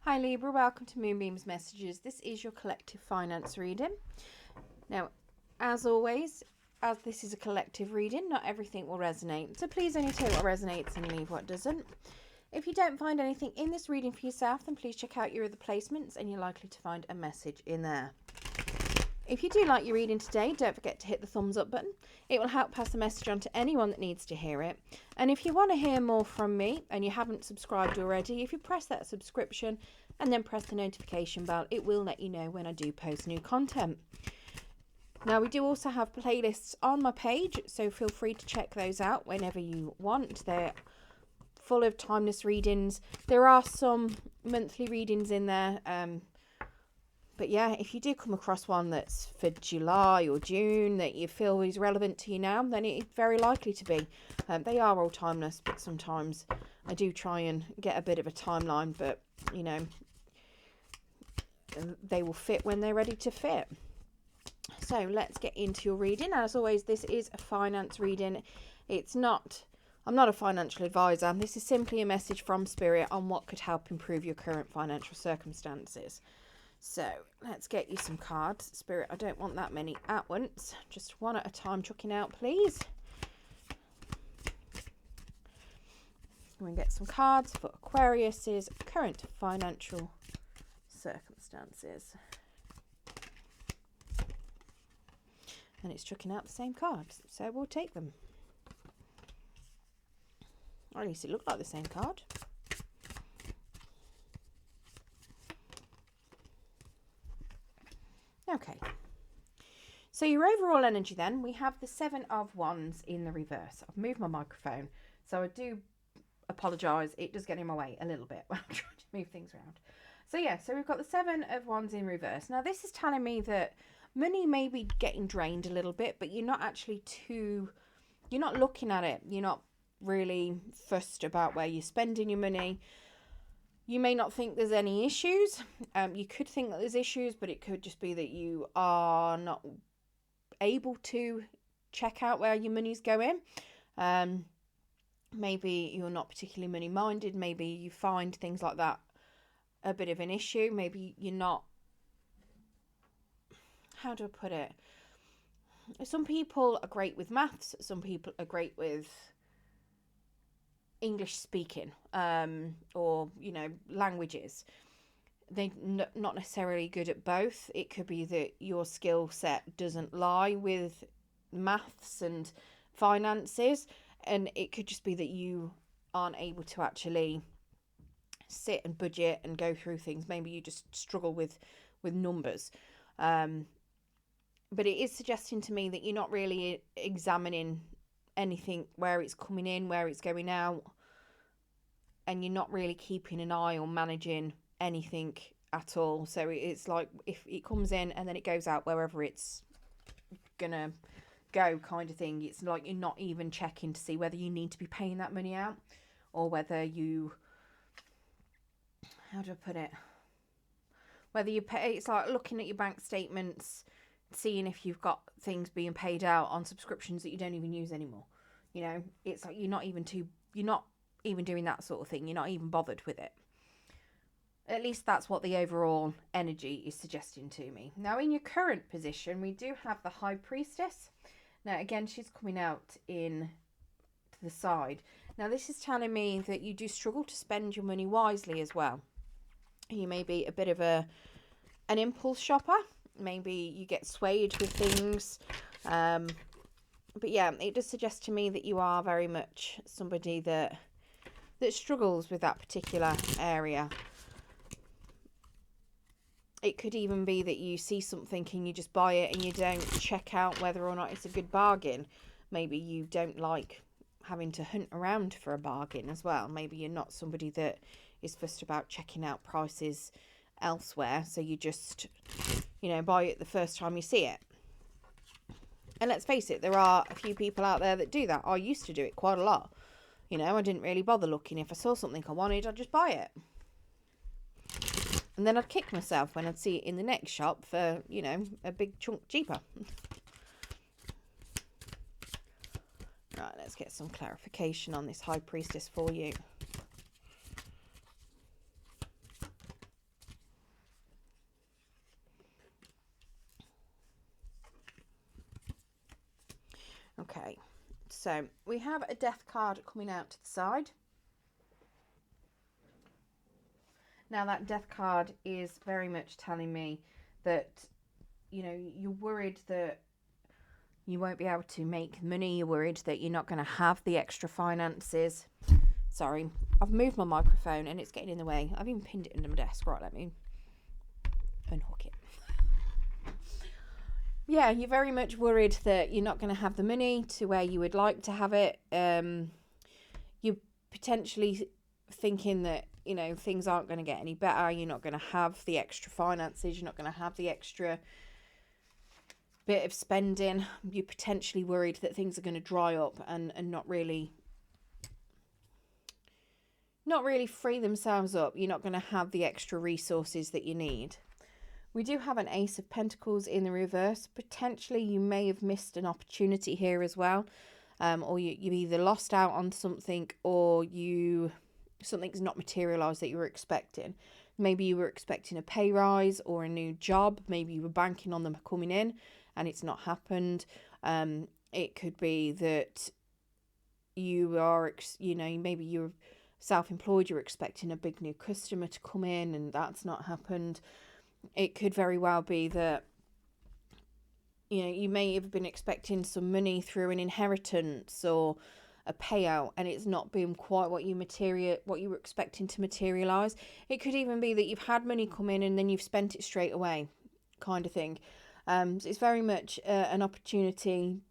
Hi Libra, welcome to Moonbeam's Messages. This is your collective finance reading. Now, as always, as this is a collective reading, not everything will resonate. So please only take what resonates and leave what doesn't. If you don't find anything in this reading for yourself, then please check out your other placements and you're likely to find a message in there. If you do like your reading today, don't forget to hit the thumbs up button. It will help pass the message on to anyone that needs to hear it. And if you want to hear more from me and you haven't subscribed already, if you press that subscription and then press the notification bell, it will let you know when I do post new content. Now, we do also have playlists on my page, so feel free to check those out whenever you want. They're full of timeless readings. There are some monthly readings in there, but yeah, if you do come across one that's for July or June that you feel is relevant to you now, then it's very likely to be. They are all timeless, but sometimes I do try and get a bit of a timeline, but you know, they will fit when they're ready to fit. So let's get into your reading. As always, this is a finance reading. I'm not a financial advisor. This is simply a message from Spirit on what could help improve your current financial circumstances. So let's get you some cards. Spirit, I don't want that many at once. Just one at a time chucking out, please. We can get some cards for Aquarius's current financial circumstances. And it's chucking out the same cards, so we'll take them. Or at least it looked like the same card. Okay, so your overall energy then, we have the Seven of Wands in the reverse. I've moved my microphone, so I do apologise. It does get in my way a little bit when I'm trying to move things around. So yeah, so we've got the Seven of Wands in reverse. Now this is telling me that money may be getting drained a little bit, but you're not looking at it. You're not really fussed about where you're spending your money. You may not think there's any issues. You could think that there's issues, but it could just be that you are not able to check out where your money's going. Maybe you're not particularly money minded. Maybe you find things like that a bit of an issue. Maybe you're not, how do I put it? Some people are great with maths. Some people are great with English speaking, or languages. They're not necessarily good at both. It could be that your skill set doesn't lie with maths and finances, and it could just be that you aren't able to actually sit and budget and go through things. Maybe you just struggle with numbers, but it is suggesting to me that you're not really examining anything, where it's coming in, where it's going out, and you're not really keeping an eye on managing anything at all. So it's like if it comes in and then it goes out wherever it's gonna go, kind of thing. It's like you're not even checking to see whether you need to be paying that money out, or whether you, how do I put it, whether you pay. It's like looking at your bank statements, seeing if you've got things being paid out on subscriptions that you don't even use anymore. You know, it's like you're not even doing that sort of thing. You're not even bothered with it. At least that's what the overall energy is suggesting to me. Now, in your current position, we do have the High Priestess. Now, again, she's coming out in to the side. Now, this is telling me that you do struggle to spend your money wisely as well. You may be a bit of an impulse shopper. Maybe you get swayed with things. But yeah, it does suggest to me that you are very much somebody that struggles with that particular area. It could even be that you see something and you just buy it and you don't check out whether or not it's a good bargain. Maybe you don't like having to hunt around for a bargain as well. Maybe you're not somebody that is fussed about checking out prices elsewhere. So you just, buy it the first time you see it. And let's face it, there are a few people out there that do that. I used to do it quite a lot. I didn't really bother looking. If I saw something I wanted, I'd just buy it. And then I'd kick myself when I'd see it in the next shop for, a big chunk cheaper. Right, let's get some clarification on this High Priestess for you. So we have a death card coming out to the side. Now that death card is very much telling me that, you know, you're worried that you won't be able to make money. You're worried that you're not going to have the extra finances. Sorry, I've moved my microphone and it's getting in the way. I've even pinned it under my desk. Right, let me unhook it. Yeah, you're very much worried that you're not going to have the money to where you would like to have it. You're potentially thinking that, you know, things aren't going to get any better. You're not going to have the extra finances. You're not going to have the extra bit of spending. You're potentially worried that things are going to dry up and not really free themselves up. You're not going to have the extra resources that you need. We do have an Ace of Pentacles in the reverse. Potentially you may have missed an opportunity here as well. Or you either lost out on something, or something's not materialised that you were expecting. Maybe you were expecting a pay rise or a new job. Maybe you were banking on them coming in and it's not happened. It could be that you are, maybe you're self-employed, you're expecting a big new customer to come in and that's not happened. It could very well be that, you know, you may have been expecting some money through an inheritance or a payout and it's not been quite what you were expecting to materialise. It could even be that you've had money come in and then you've spent it straight away, kind of thing. So it's very much an opportunity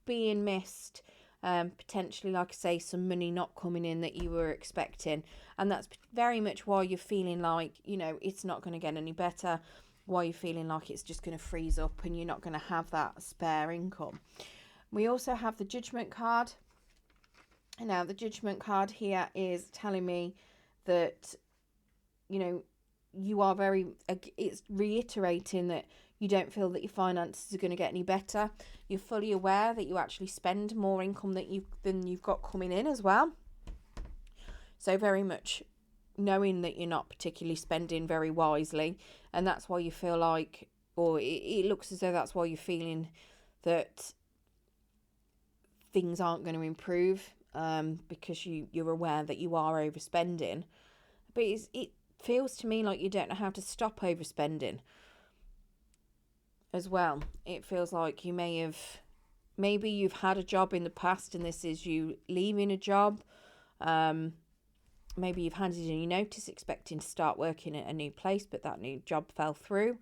being missed. Potentially, like I say, some money not coming in that you were expecting, and that's very much why you're feeling like, you know, it's not going to get any better, why you're feeling like it's just going to freeze up and you're not going to have that spare income. We also have the Judgment card. Now the Judgment card here is telling me that, you know, it's reiterating that you don't feel that your finances are going to get any better. You're fully aware that you actually spend more income than you've got coming in as well. So very much knowing that you're not particularly spending very wisely, and that's why you feel like, or it looks as though that's why you're feeling that things aren't going to improve, because you're aware that you are overspending. But it feels to me like you don't know how to stop overspending as well. It feels like maybe you've had a job in the past and this is you leaving a job. Maybe you've handed in your notice expecting to start working at a new place, but that new job fell through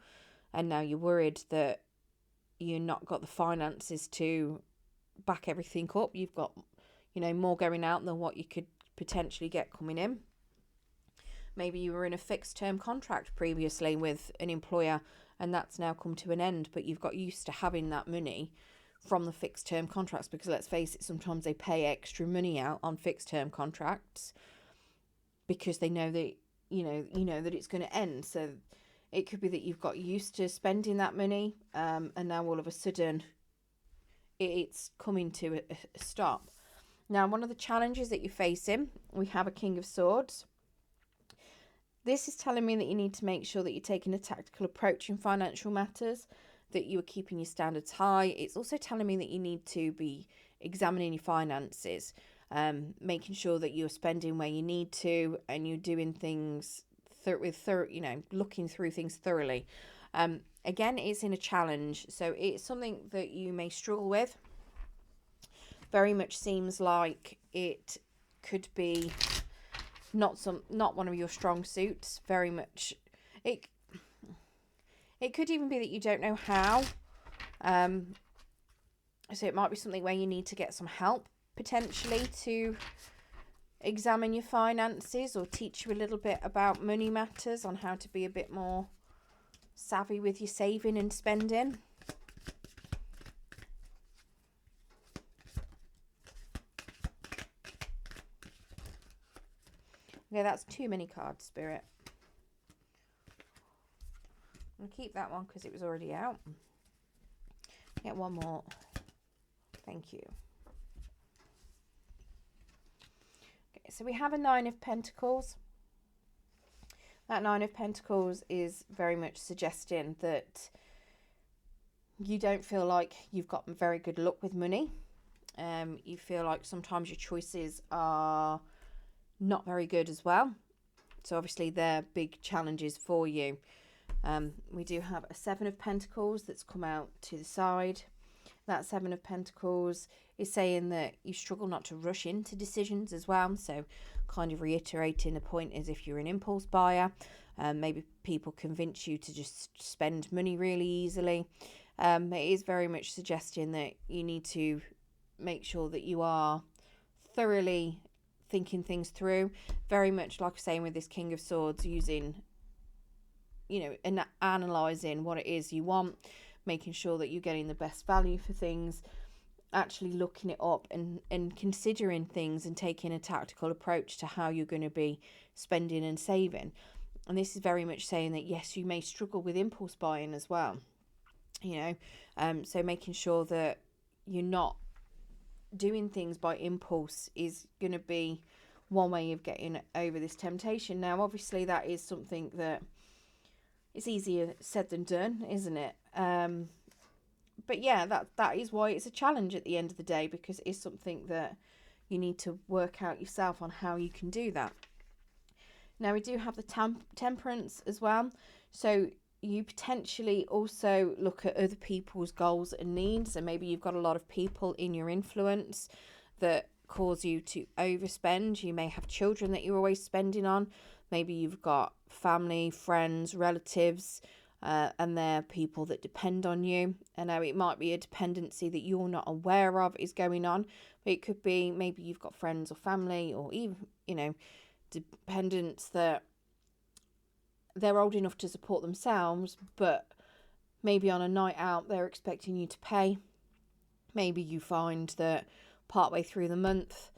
and now you're worried that you've not got the finances to back everything up. You've got, you know, more going out than what you could potentially get coming in. Maybe you were in a fixed term contract previously with an employer and that's now come to an end, but you've got used to having that money from the fixed term contracts, because let's face it, sometimes they pay extra money out on fixed term contracts because they know that, you know that it's going to end. So it could be that you've got used to spending that money, and now all of a sudden it's coming to a stop. Now, one of the challenges that you're facing, we have a King of Swords. This is telling me that you need to make sure that you're taking a tactical approach in financial matters, that you are keeping your standards high. It's also telling me that you need to be examining your finances, making sure that you're spending where you need to and you're doing things looking through things thoroughly. Again, it's in a challenge, so it's something that you may struggle with. Very much seems like it could be not one of your strong suits. Very much it could even be that you don't know how, so it might be something where you need to get some help potentially to examine your finances, or teach you a little bit about money matters, on how to be a bit more savvy with your saving and spending. Okay, that's too many cards, Spirit. I'm going to keep that one because it was already out. Get one more. Thank you. Okay, so we have a Nine of Pentacles. That Nine of Pentacles is very much suggesting that you don't feel like you've got very good luck with money. You feel like sometimes your choices are not very good as well. So obviously they're big challenges for you. We do have a Seven of Pentacles that's come out to the side. That Seven of Pentacles is saying that you struggle not to rush into decisions as well. So kind of reiterating the point is if you're an impulse buyer, maybe people convince you to just spend money really easily. It is very much suggesting that you need to make sure that you are thoroughly thinking things through. Very much like saying with this King of Swords, using, and analysing what it is you want, making sure that you're getting the best value for things, actually looking it up and considering things and taking a tactical approach to how you're going to be spending and saving. And this is very much saying that, yes, you may struggle with impulse buying as well, so making sure that you're not doing things by impulse is going to be one way of getting over this temptation. Now, obviously, that is something that it's easier said than done, isn't it? But yeah, that is why it's a challenge at the end of the day, because it is something that you need to work out yourself on how you can do that. Now, we do have the temperance as well. So you potentially also look at other people's goals and needs. And maybe you've got a lot of people in your influence that cause you to overspend. You may have children that you're always spending on. Maybe you've got family, friends, relatives, and they're people that depend on you. And now it might be a dependency that you're not aware of is going on. But it could be maybe you've got friends or family or even, dependents that they're old enough to support themselves, but maybe on a night out they're expecting you to pay. Maybe you find that partway through the month,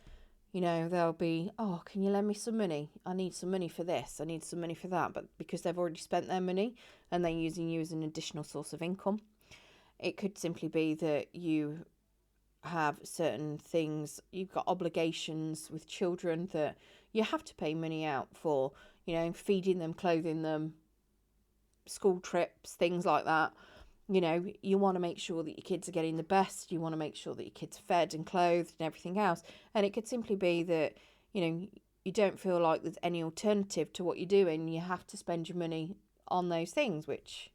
they'll be, oh, can you lend me some money? I need some money for this. I need some money for that. But because they've already spent their money and they're using you as an additional source of income. It could simply be that you have certain things, you've got obligations with children that you have to pay money out for, feeding them, clothing them, school trips, things like that. You want to make sure that your kids are getting the best. You want to make sure that your kids are fed and clothed and everything else. And it could simply be that, you don't feel like there's any alternative to what you're doing. You have to spend your money on those things, which,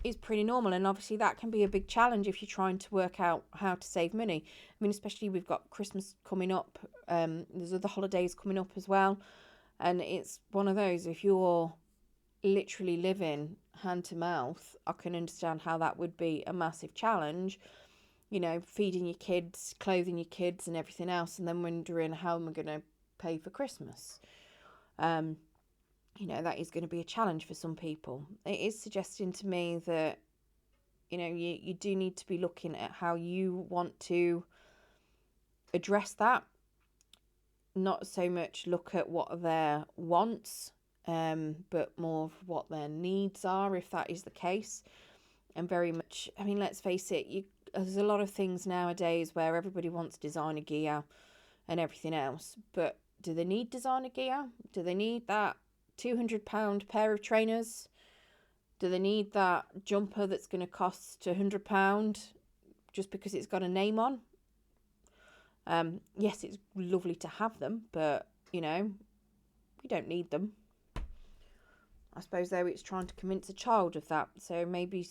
is pretty normal. And obviously that can be a big challenge if you're trying to work out how to save money. I mean, especially we've got Christmas coming up. There's other holidays coming up as well. And it's one of those, if you're literally living hand to mouth, I can understand how that would be a massive challenge, feeding your kids, clothing your kids and everything else, and then wondering how am I going to pay for Christmas. That is going to be a challenge for some people. It is suggesting to me that, you do need to be looking at how you want to address that. Not so much look at what their wants, but more of what their needs are, if that is the case. And very much, let's face it, there's a lot of things nowadays where everybody wants designer gear and everything else, but do they need designer gear? Do they need that £200 pair of trainers? Do they need that jumper that's going to cost £100 just because it's got a name on? Yes, it's lovely to have them, but, we don't need them. I suppose, though, it's trying to convince a child of that. So maybe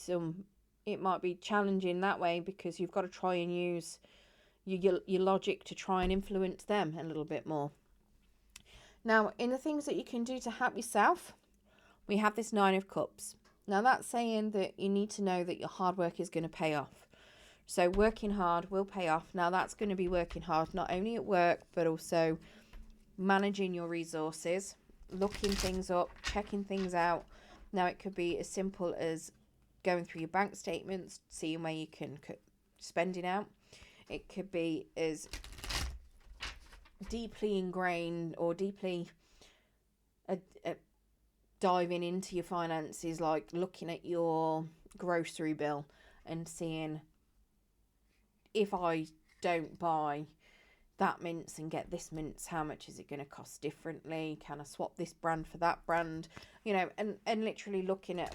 it might be challenging that way, because you've got to try and use your logic to try and influence them a little bit more. Now, in the things that you can do to help yourself, we have this 9 of Cups. Now, that's saying that you need to know that your hard work is going to pay off. So working hard will pay off. Now, that's going to be working hard not only at work, but also managing your resources, looking things up, checking things out. Now, it could be as simple as going through your bank statements, seeing where you can cut spending out. It could be as deeply ingrained or deeply diving into your finances, like looking at your grocery bill and seeing, if I don't buy that mince and get this mince, how much is it going to cost differently? Can I swap this brand for that brand? And literally looking at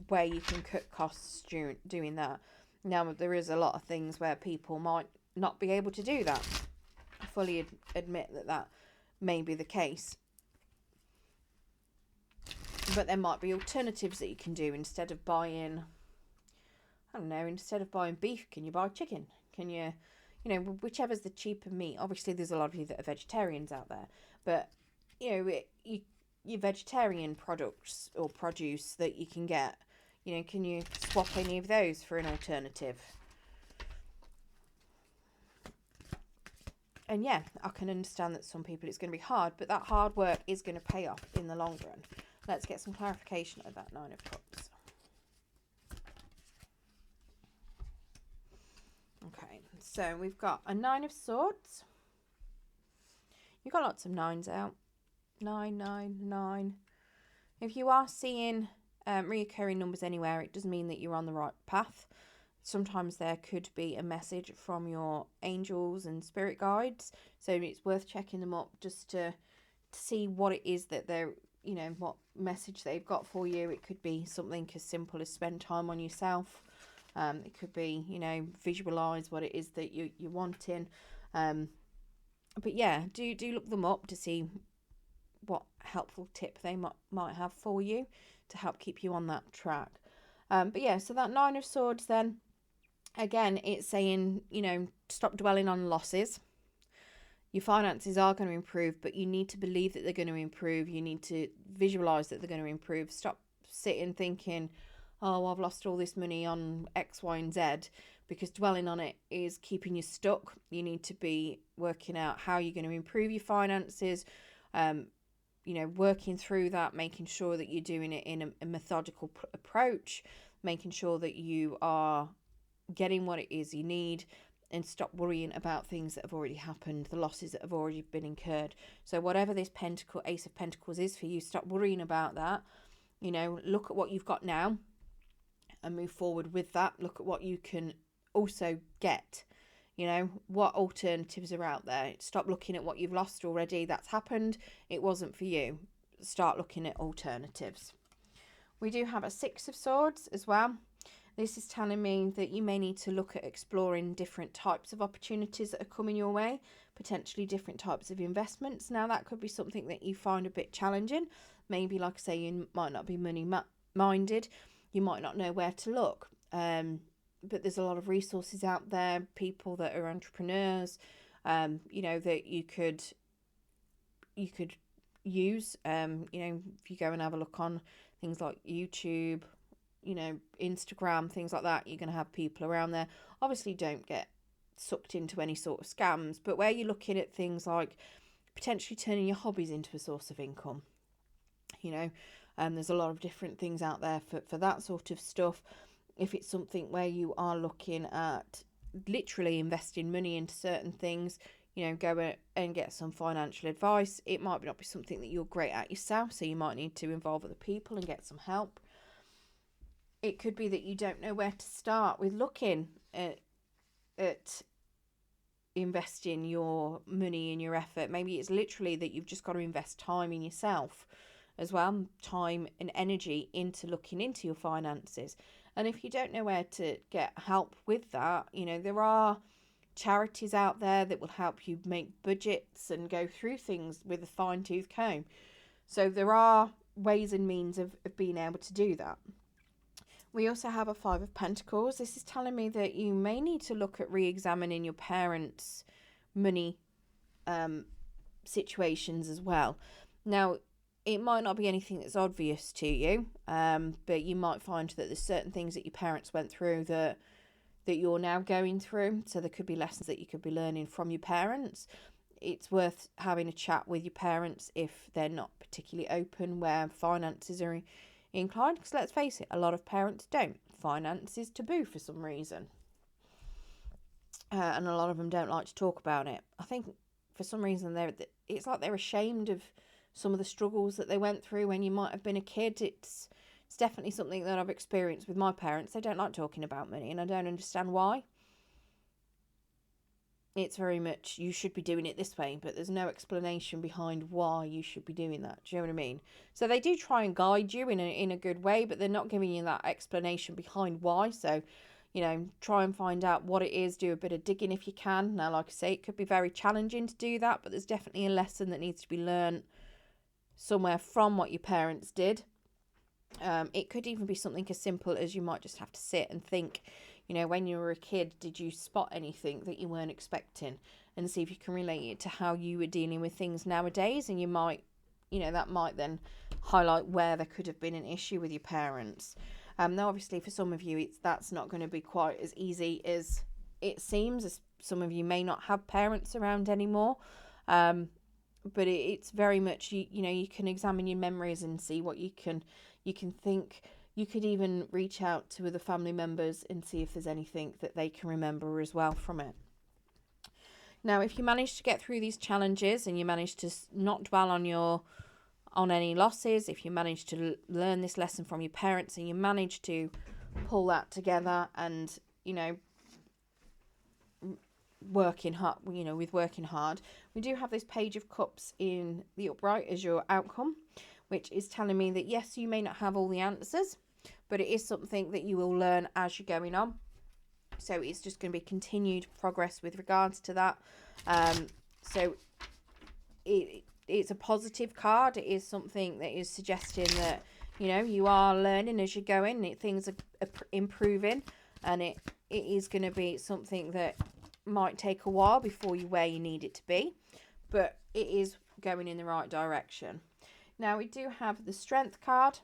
where you can cut costs doing that. Now, there is a lot of things where people might not be able to do that. I fully admit that may be the case. But there might be alternatives that you can do instead of buying, I don't know, instead of buying beef, can you buy chicken? Can you, whichever's the cheaper meat. Obviously, there's a lot of you that are vegetarians out there. But, your vegetarian products or produce that you can get, can you swap any of those for an alternative? And yeah, I can understand that some people it's going to be hard, but that hard work is going to pay off in the long run. Let's get some clarification of that 9 of Cups. Okay, so we've got a 9 of Swords. You've got lots of 9s out. 9, 9, 9. If you are seeing reoccurring numbers anywhere, it does mean that you're on the right path. Sometimes there could be a message from your angels and spirit guides, so it's worth checking them up just to see what it is that they're, what message they've got for you. It could be something as simple as spend time on yourself. It could be, visualize what it is that you're wanting. But yeah, do look them up to see what helpful tip they might have for you to help keep you on that track. But yeah, so that 9 of Swords then, again, it's saying, stop dwelling on losses. Your finances are going to improve, but you need to believe that they're going to improve. You need to visualize that they're going to improve. Stop sitting thinking, oh, I've lost all this money on X, Y, and Z, because dwelling on it is keeping you stuck. You need to be working out how you're going to improve your finances, working through that, making sure that you're doing it in a methodical approach, making sure that you are getting what it is you need, and stop worrying about things that have already happened, the losses that have already been incurred. So whatever this Ace of Pentacles is for you, stop worrying about that. Look at what you've got now and move forward with that. Look at what you can also get. What alternatives are out there. Stop looking at what you've lost already. That's happened. It wasn't for you. Start looking at alternatives. We do have a 6 of Swords as well. This is telling me that you may need to look at exploring different types of opportunities that are coming your way, potentially different types of investments. Now, that could be something that you find a bit challenging. Maybe, like I say, you might not be money-minded. You might not know where to look. But there's a lot of resources out there, people that are entrepreneurs, that you could use. If you go and have a look on things like YouTube, Instagram, things like that, you're going to have people around there. Obviously, don't get sucked into any sort of scams, but where you're looking at things like potentially turning your hobbies into a source of income, there's a lot of different things out there for that sort of stuff. If it's something where you are looking at literally investing money into certain things, go and get some financial advice. It might not be something that you're great at yourself, so you might need to involve other people and get some help. It could be that you don't know where to start with looking at investing your money and your effort. Maybe it's literally that you've just got to invest time in yourself as well, time and energy into looking into your finances. And if you don't know where to get help with that, there are charities out there that will help you make budgets and go through things with a fine-tooth comb. So there are ways and means of being able to do that. We also have a 5 of Pentacles. This is telling me that you may need to look at re-examining your parents' money situations as well. Now, it might not be anything that's obvious to you, but you might find that there's certain things that your parents went through that you're now going through. So there could be lessons that you could be learning from your parents. It's worth having a chat with your parents if they're not particularly open where finances are inclined, because let's face it, a lot of parents don't. Finance is taboo for some reason, and a lot of them don't like to talk about it. I think for some reason it's like they're ashamed of some of the struggles that they went through when you might have been a kid. It's definitely something that I've experienced with my parents. They don't like talking about money, and I don't understand why. It's very much, you should be doing it this way, but there's no explanation behind why you should be doing that. Do you know what I mean? So they do try and guide you in a good way, but they're not giving you that explanation behind why. So try and find out what it is, do a bit of digging if you can. Now, like I say, it could be very challenging to do that, but there's definitely a lesson that needs to be learned somewhere from what your parents did. It could even be something as simple as you might just have to sit and think, when you were a kid, did you spot anything that you weren't expecting? And see if you can relate it to how you were dealing with things nowadays. And you might, that might then highlight where there could have been an issue with your parents. Now, obviously, for some of you, that's not going to be quite as easy as it seems, as some of you may not have parents around anymore. But it's very much, you can examine your memories and see what you can think. You could even reach out to other family members and see if there's anything that they can remember as well from it. Now, if you manage to get through these challenges and you manage to not dwell on any losses, if you manage to learn this lesson from your parents and you manage to pull that together and, working hard, with working hard, we do have this Page of Cups in the upright as your outcome, which is telling me that yes, you may not have all the answers, but it is something that you will learn as you're going on. So it's just going to be continued progress with regards to that. So it's a positive card. It is something that is suggesting that, you are learning as you're going. Things are improving, and it is going to be something that might take a while before you're where you need it to be, but it is going in the right direction. Now, we do have the Strength card.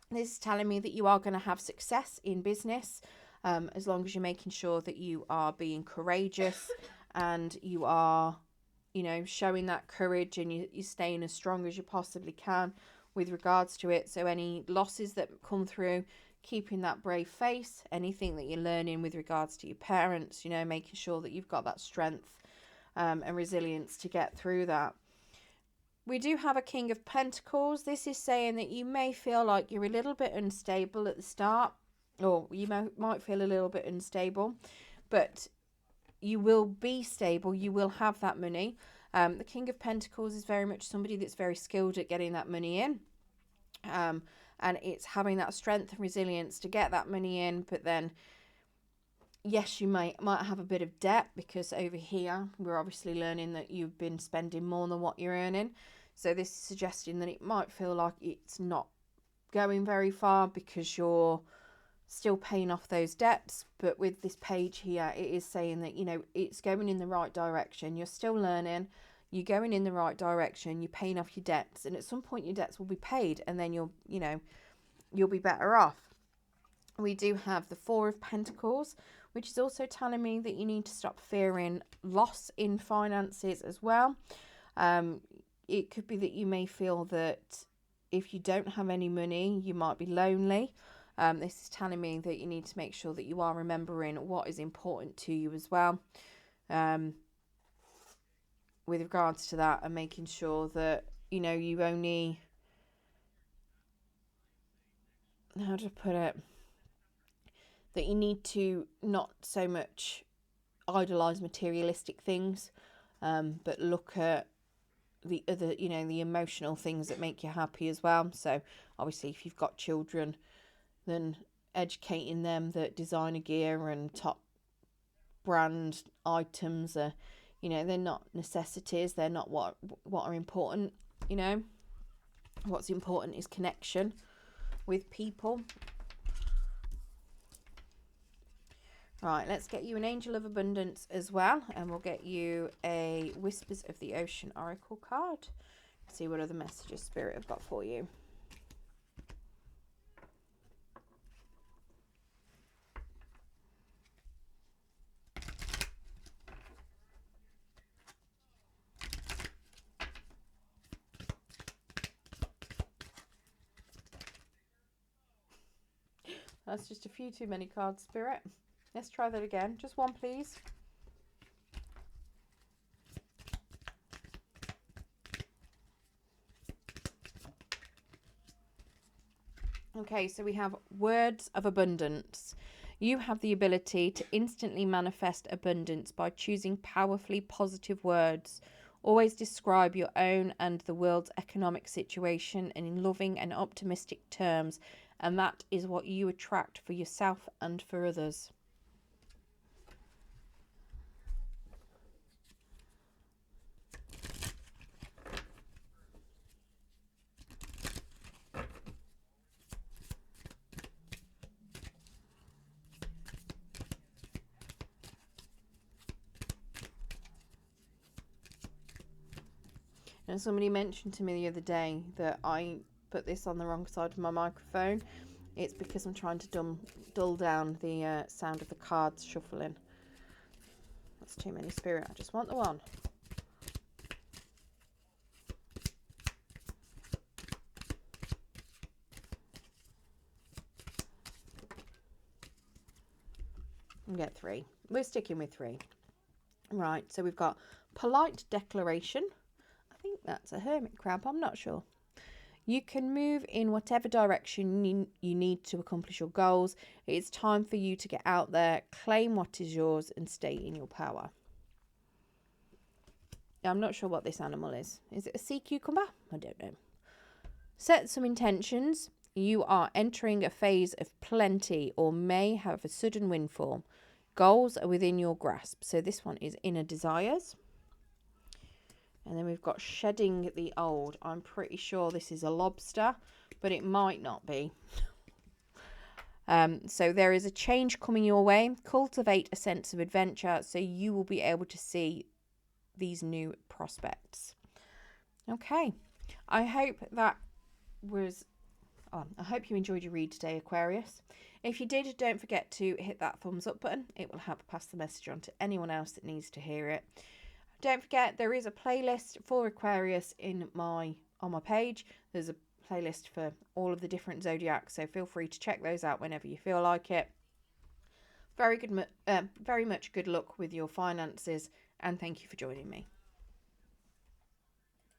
This is telling me that you are going to have success in business, as long as you're making sure that you are being courageous and you are, showing that courage, and you're staying as strong as you possibly can with regards to it. So any losses that come through, keeping that brave face, anything that you're learning with regards to your parents, making sure that you've got that strength and resilience to get through that. We do have a King of Pentacles. This is saying that you may feel like you're a little bit unstable at the start, or you might feel a little bit unstable, but you will be stable. You will have that money. The King of Pentacles is very much somebody that's very skilled at getting that money in. And it's having that strength and resilience to get that money in. But then, yes, you might have a bit of debt, because over here, we're obviously learning that you've been spending more than what you're earning. So this is suggesting that it might feel like it's not going very far because you're still paying off those debts. But with this page here, it is saying that, it's going in the right direction. You're still learning. You're going in the right direction. You're paying off your debts. And at some point, your debts will be paid. And then you'll be better off. We do have the Four of Pentacles, which is also telling me that you need to stop fearing loss in finances as well. It could be that you may feel that if you don't have any money, you might be lonely. This is telling me that you need to make sure that you are remembering what is important to you as well. With regards to that, and making sure that, you only, how to put it, that you need to not so much idolize materialistic things, but look at the other, the emotional things that make you happy as well. So obviously, if you've got children, then educating them that designer gear and top brand items are, they're not necessities. They're not what are important. What's important is connection with people. Right, let's get you an Angel of Abundance as well, and we'll get you a Whispers of the Ocean Oracle card. See what other messages Spirit have got for you. That's just a few too many cards, Spirit. Let's try that again. Just one, please. Okay, so we have Words of Abundance. You have the ability to instantly manifest abundance by choosing powerfully positive words Always describe your own and the world's economic situation in loving and optimistic terms, and that is what you attract for yourself and for others. And somebody mentioned to me the other day that I put this on the wrong side of my microphone. It's because I'm trying to dull down the sound of the cards shuffling. That's too many, Spirit. I just want the one. And get 3. We're sticking with 3. Right, so we've got polite declaration. I think that's a hermit crab, I'm not sure. You can move in whatever direction you need to accomplish your goals. It's time for you to get out there, claim what is yours, and stay in your power. I'm not sure what this animal is. Is it a sea cucumber? I don't know. Set some intentions. You are entering a phase of plenty or may have a sudden windfall. Goals are within your grasp. So this one is inner desires. And then we've got shedding the old. I'm pretty sure this is a lobster, but it might not be. So there is a change coming your way. Cultivate a sense of adventure so you will be able to see these new prospects. Okay. I hope that was... I hope you enjoyed your read today, Aquarius. If you did, don't forget to hit that thumbs up button. It will help pass the message on to anyone else that needs to hear it. Don't forget, there is a playlist for Aquarius on my page. There's a playlist for all of the different zodiacs, so feel free to check those out whenever you feel like it. Very much good luck with your finances, and thank you for joining me.